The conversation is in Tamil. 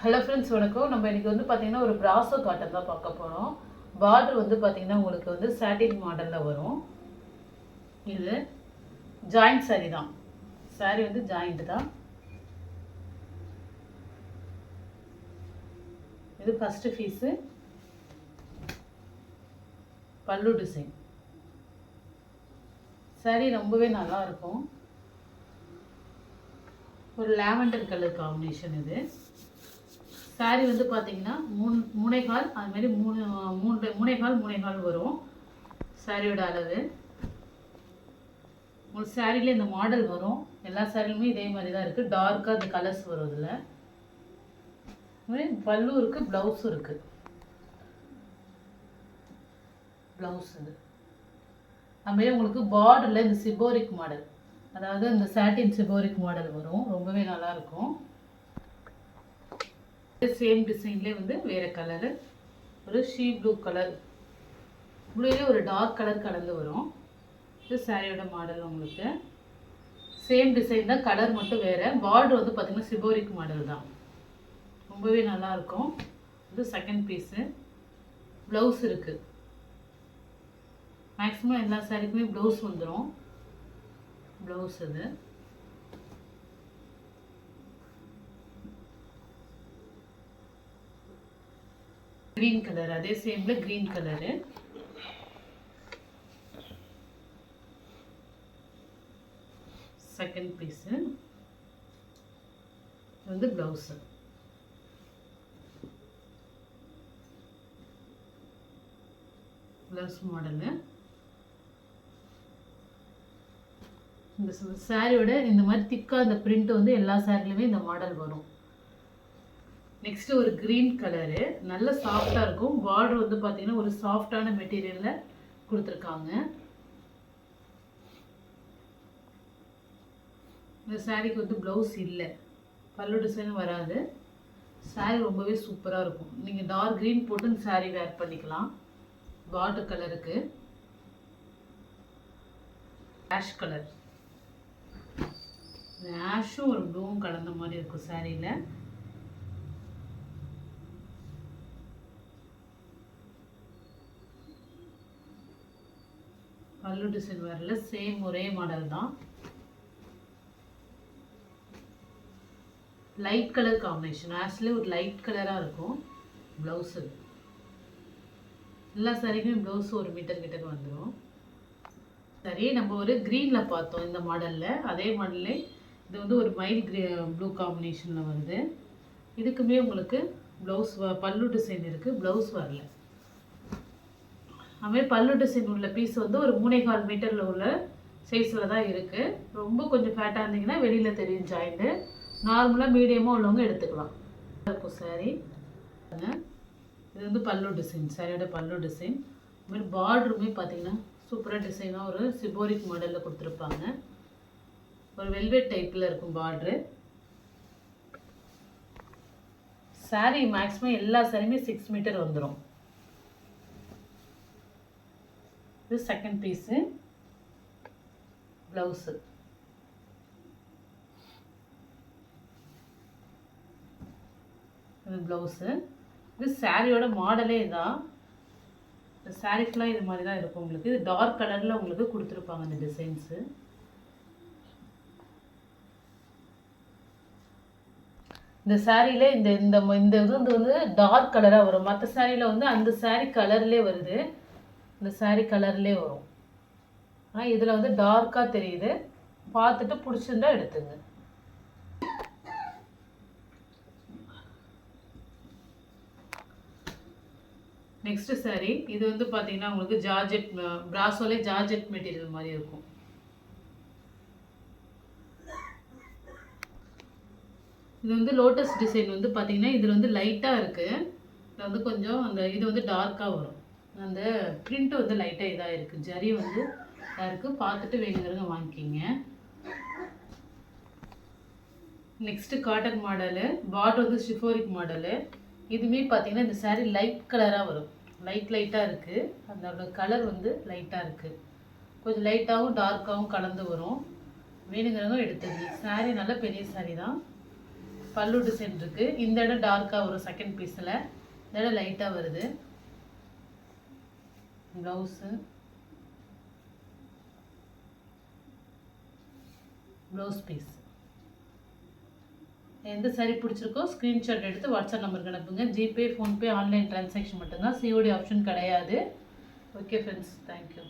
ஹலோ ஃப்ரெண்ட்ஸ், வணக்கம். நம்ம இன்றைக்கி வந்து பார்த்திங்கன்னா ஒரு பிராசோ காட்டன் தான் பார்க்க போகிறோம். பார்டர் வந்து பார்த்திங்கன்னா உங்களுக்கு வந்து சாட்டின் மாடலில் வரும். இது ஜாயிண்ட் சாரீ தான். சாரீ வந்து ஜாயிண்ட் தான். இது ஃபஸ்ட்டு பீஸு. பல்லு டிசைன். சாரீ ரொம்பவே நல்லாயிருக்கும். ஒரு லாவெண்டர் கலர் காம்பினேஷன் இது. சாரீ வந்து பார்த்தீங்கன்னா மூணேகால் அதுமாரி மூணேகால் வரும் சாரியோட அளவு. உங்களுக்கு சாரியில் இந்த மாடல் வரும். எல்லா சாரிலுமே இதே மாதிரி தான் இருக்குது. டார்க்காக இந்த கலர்ஸ் வரும். இதில் பல்லு இருக்குது, ப்ளவுஸும் இருக்குது. ப்ளவுஸ் இது அதுமாரி உங்களுக்கு பார்டரில் இந்த சிபோரிக் மாடல், அதாவது இந்த சாட்டின் சிபோரிக் மாடல் வரும். ரொம்பவே நல்லாயிருக்கும். சேம் டிசைன்லேயே வந்து வேறு கலரு, ஒரு ஷீ ப்ளூ கலர், ப்ளூலே ஒரு டார்க் கலர் கலந்து வரும். இது சாரியோட மாடல். உங்களுக்கு சேம் டிசைன் தான், கலர் மட்டும் வேறு. பார்டர் வந்து பார்த்திங்கன்னா சிபோரிக் மாடல் தான். ரொம்பவே நல்லாயிருக்கும். இது செகண்ட் பீஸு. ப்ளவுஸ் இருக்குது. மேக்ஸிமம் எல்லா சாரிக்குமே ப்ளவுஸ் வந்துடும். ப்ளவுஸ் இது கிரீன் கலர், அதே சேம்ல கிரீன் கலரு. Second piece. இது வந்து ப்ளவுஸு. Blouse model. இந்த சாரியோட இந்த மாதிரி திக்காக இந்த பிரிண்ட் வந்து எல்லா சாரிலையுமே இந்த மாடல் வரும். நெக்ஸ்ட்டு ஒரு க்ரீன் கலரு, நல்ல சாஃப்டாக இருக்கும். பார்டர் வந்து பார்த்திங்கன்னா ஒரு சாஃப்டான மெட்டீரியலில் கொடுத்துருக்காங்க. இந்த சாரீக்கு வந்து ப்ளவுஸ் இல்லை, பல்லு டிசைனும் வராது. சாரீ ரொம்பவே சூப்பராக இருக்கும். நீங்கள் டார்க் க்ரீன் போட்டு இந்த சாரீ வேர் பண்ணிக்கலாம். பார்டர் கலருக்கு ஆஷ் கலர், ஆஷும் ஒரு ப்ளூவும் கலந்த மாதிரி இருக்கும் சாரியில். பல்லு டிசைன் வரல, சேம் ஒரே மாடல் தான். லைட் கலர் காம்பினேஷன், ஆக்சுவலி ஒரு லைட் கலராக இருக்கும். ப்ளவுஸு எல்லா சாரிக்குமே ப்ளவுஸு 1 மீட்டர் கிட்ட வந்துடும். சரி, நம்ம ஒரு க்ரீனில் பார்த்தோம் இந்த மாடலில். அதே மாடல்லே இது வந்து ஒரு மைல் ப்ளூ காம்பினேஷனில் வருது. இதுக்குமே உங்களுக்கு ப்ளவுஸ் பல்லு டிசைன் இருக்குது, ப்ளவுஸ் வரல. அதுமாதிரி பல்லு டிசைன் உள்ள பீஸ் வந்து ஒரு 3.25 மீட்டரில் உள்ள சைஸில் தான் இருக்குது. ரொம்ப கொஞ்சம் ஃபேட்டாக இருந்தீங்கன்னா வெளியில் தெரியும் ஜாயிண்ட்டு. நார்மலாக மீடியமாக உள்ளவங்க எடுத்துக்கலாம். இருக்கும் சாரி. இது வந்து பல்லு டிசைன், சாரியோட பல்லு டிசைன். அதுமாதிரி பார்டருமே பார்த்தீங்கன்னா சூப்பராக டிசைனாக ஒரு சிபோரிக் மாடலில் கொடுத்துருப்பாங்க. ஒரு வெல்வெட் டைப்பில் இருக்கும் பார்ட்ரு. சாரி மேக்ஸிமம் எல்லா சாரியுமே 6 மீட்டர் வந்துடும். இது செகண்ட் பீஸு. ப்ளவுஸு இது ப்ளவுஸு. இது சாரியோட மாடலே தான். இந்த சாரி ஃபுல்லாக இது மாதிரி தான் இருக்கும். உங்களுக்கு இது டார்க் கலரில் உங்களுக்கு கொடுத்துருப்பாங்க இந்த டிசைன்ஸு. இந்த சாரியில் இந்த இந்த இந்த இது வந்து டார்க் கலராக வரும். மற்ற சாரியில் வந்து அந்த சாரி கலர்லேயே வருது, இந்த சாரி கலர்லேயே வரும். ஆனால் இதில் வந்து டார்க்காக தெரியுது. பார்த்துட்டு பிடிச்சிருந்தா எடுத்துங்க. Next sorry. இது வந்து பார்த்தீங்கன்னா உங்களுக்கு ஜார்ஜெட், பிராசோலே ஜார்ஜெட் மெட்டீரியல் மாதிரி இருக்கும். இது வந்து லோட்டஸ் டிசைன் வந்து பார்த்தீங்கன்னா இதில் வந்து லைட்டாக இருக்குது. இதில் வந்து கொஞ்சம் அந்த இது வந்து டார்க்காக வரும். அந்த பிரிண்ட்டு வந்து லைட்டாக இதாக இருக்குது. ஜரி வந்து இதாக இருக்குது. பார்த்துட்டு வேணுங்கிறத வாங்கிக்கிங்க. Next cotton model. பார்டர் வந்து ஷிஃபோரிக் மாடலு. இதுவுமே பார்த்தீங்கன்னா இந்த சாரீ லைட் கலராக வரும். லைட்டாக இருக்குது. அதோட கலர் வந்து லைட்டாக இருக்குது. கொஞ்சம் லைட்டாகவும் டார்க்காகவும் கலந்து வரும். வேணுங்கிறவங்க எடுத்துங்க. சாரீ நல்ல பெரிய சாரீ தான். பல்லு டிசைன் இருக்குது. இந்த இடம் டார்க்காக வரும் செகண்ட் பீஸில், இந்த இடம் லைட்டாக வருது. Blouse blouse piece. எந்த சாரீ பிடிச்சிருக்கோ ஸ்க்ரீன்ஷாட் எடுத்து வாட்ஸ்அப் நம்பருக்கு அனுப்புங்க. ஜிபே, ஃபோன்பே, ஆன்லைன் டிரான்சாக்ஷன் மட்டும்தான், சிஓடி ஆப்ஷன் கிடையாது. Okay friends, thank you.